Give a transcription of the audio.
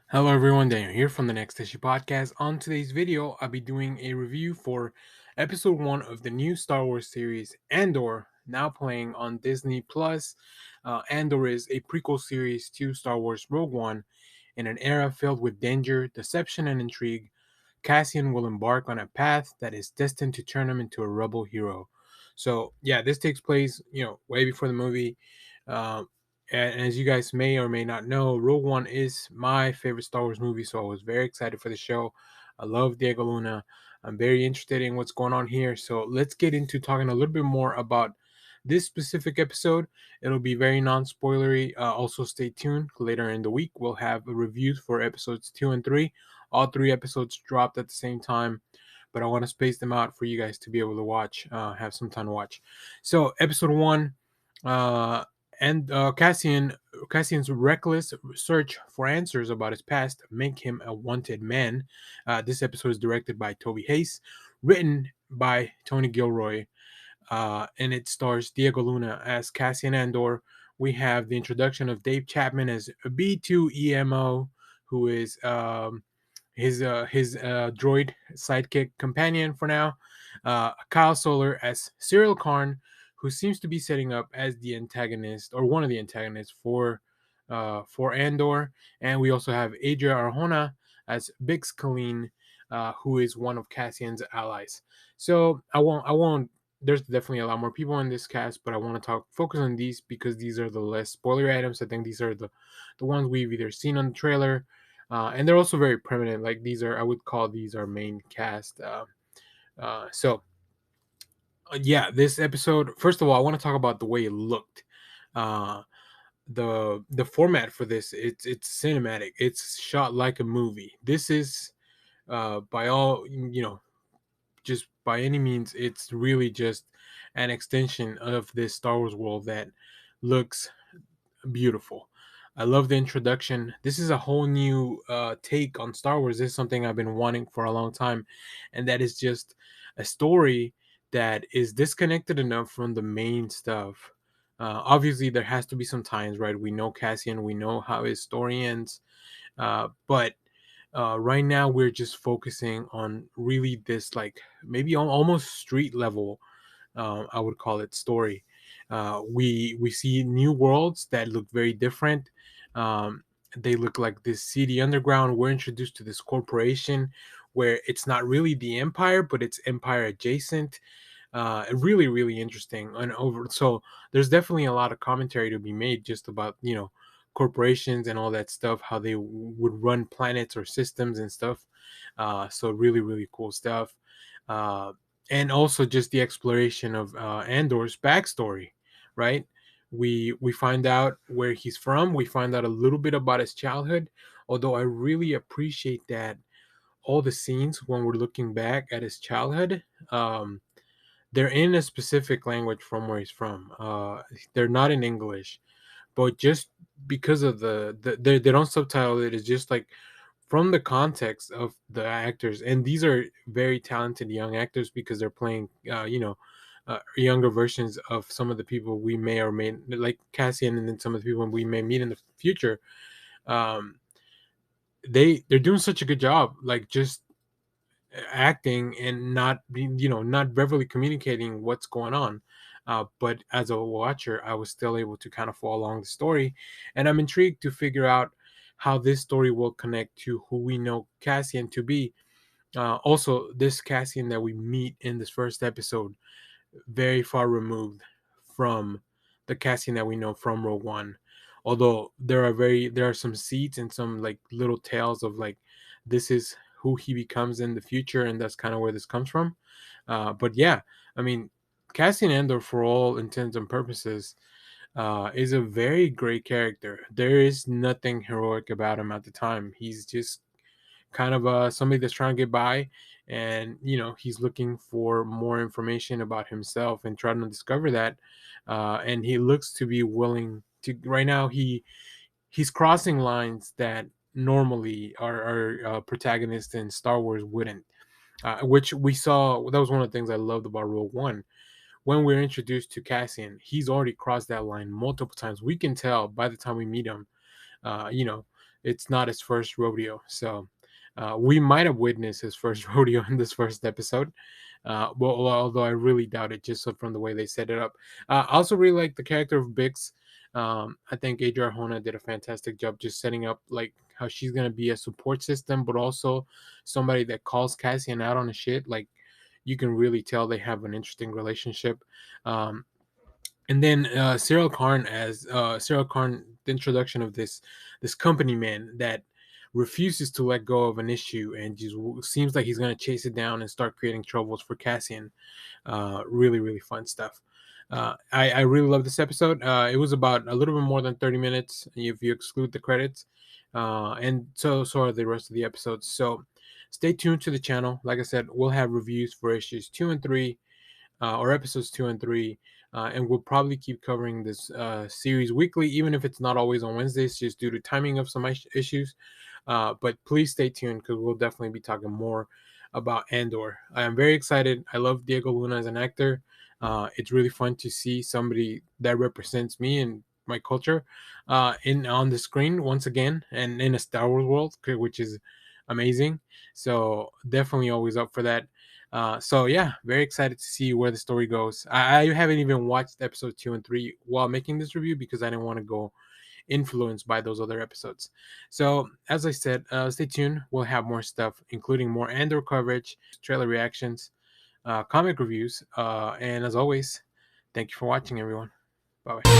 Hello everyone, Daniel here from the Next Issue Podcast. On today's video, I'll be doing a review for episode 1 of the new Star Wars series, Andor, now playing on Disney Plus. Andor is a prequel series to Star Wars Rogue One. In an era filled with danger, deception, and intrigue, Cassian will embark on a path that is destined to turn him into a rebel hero. So, yeah, this takes place, way before the movie. Um, and as you guys may or may not know, Rogue One is my favorite Star Wars movie, so I was very excited for the show. I love Diego Luna. I'm very interested in what's going on here. So let's get into talking a little bit more about this specific episode. It'll be very non-spoilery. Also, stay tuned. Later in the week, we'll have reviews for episodes 2 and 3. All 3 episodes dropped at the same time, but I want to space them out for you guys to be able to watch, have some time to watch. So, episode 1, uh, and Cassian's reckless search for answers about his past make him a wanted man. This episode is directed by Toby Hayes, written by Tony Gilroy, and it stars Diego Luna as Cassian Andor. We have the introduction of Dave Chapman as B2EMO, who is his droid sidekick companion for now. Kyle Soller as Cyril Karn, who seems to be setting up as the antagonist or one of the antagonists for Andor, and we also have Adria Arjona as Bix Colleen, who is one of Cassian's allies. So I won't. There's definitely a lot more people in this cast, but I want to focus on these because these are the less spoiler items. I think these are the ones we've either seen on the trailer, and they're also very permanent. Like these are, I would call these our main cast. Yeah, this episode. First of all, I want to talk about the way it looked. Uh, the format for this, it's cinematic. It's shot like a movie. This is by all just by any means, it's really just an extension of this Star Wars world that looks beautiful. I love the introduction. This is a whole new take on Star Wars. This is something I've been wanting for a long time, and that is just a story that is disconnected enough from the main stuff. Obviously, there has to be some times, right? We know Cassian, we know how his story ends, but right now we're just focusing on really this, like maybe almost street level, I would call it, story. We see new worlds that look very different. Um, they look like this seedy underground. We're introduced to this corporation where it's not really the Empire, but it's Empire adjacent. Really, really interesting. And over, so there's definitely a lot of commentary to be made just about corporations and all that stuff, how they would run planets or systems and stuff. So really, really cool stuff. Uh, and also just the exploration of Andor's backstory, right? We find out where he's from. We find out a little bit about his childhood. Although I really appreciate that all the scenes when we're looking back at his childhood, they're in a specific language from where he's from. They're not in English, but just because of they don't subtitle it. It's just like from the context of the actors, and these are very talented young actors because they're playing younger versions of some of the people we may or may, like Cassian, and then some of the people we may meet in the future. um they're doing such a good job, like just acting and not being, not verbally communicating what's going on. But as a watcher, I was still able to kind of follow along the story, and I'm intrigued to figure out how this story will connect to who we know Cassian to be. Also, this Cassian that we meet in this first episode, very far removed from the Cassian that we know from Rogue One. Although there are some seeds and some like little tales of like this is who he becomes in the future, and that's kind of where this comes from. But yeah, I mean, Cassian Andor, for all intents and purposes, is a very great character. There is nothing heroic about him at the time. He's just kind of somebody that's trying to get by, and he's looking for more information about himself and trying to discover that. And he looks to be willing to, right now he's crossing lines that normally our protagonists in Star Wars wouldn't, which we saw. That was one of the things I loved about Rogue One. When we're introduced to Cassian, he's already crossed that line multiple times. We can tell by the time we meet him. You know, it's not his first rodeo. So we might have witnessed his first rodeo in this first episode. Well, although I really doubt it, just from the way they set it up. I also really like the character of Bix. I think Adrian Arjona did a fantastic job just setting up like how she's gonna be a support system, but also somebody that calls Cassian out on the shit. Like you can really tell they have an interesting relationship. Um, and then Cyril Karn as Cyril Karn, the introduction of this company man that refuses to let go of an issue and just seems like he's going to chase it down and start creating troubles for Cassian. Really, really fun stuff. I really love this episode. It was about a little bit more than 30 minutes if you exclude the credits. And so are the rest of the episodes. So stay tuned to the channel. Like I said, we'll have reviews for issues 2 and 3, or episodes 2 and 3. And we'll probably keep covering this series weekly, even if it's not always on Wednesdays, just due to timing of some issues. But please stay tuned because we'll definitely be talking more about Andor. I am very excited. I love Diego Luna as an actor. It's really fun to see somebody that represents me and my culture in on the screen once again, and in a Star Wars world, which is amazing. So definitely always up for that. So yeah, very excited to see where the story goes. I haven't even watched episode 2 and 3 while making this review because I didn't want to go influenced by those other episodes. So as I said, stay tuned. We'll have more stuff, including more Andor coverage, trailer reactions, comic reviews, and as always, thank you for watching, everyone. Bye bye.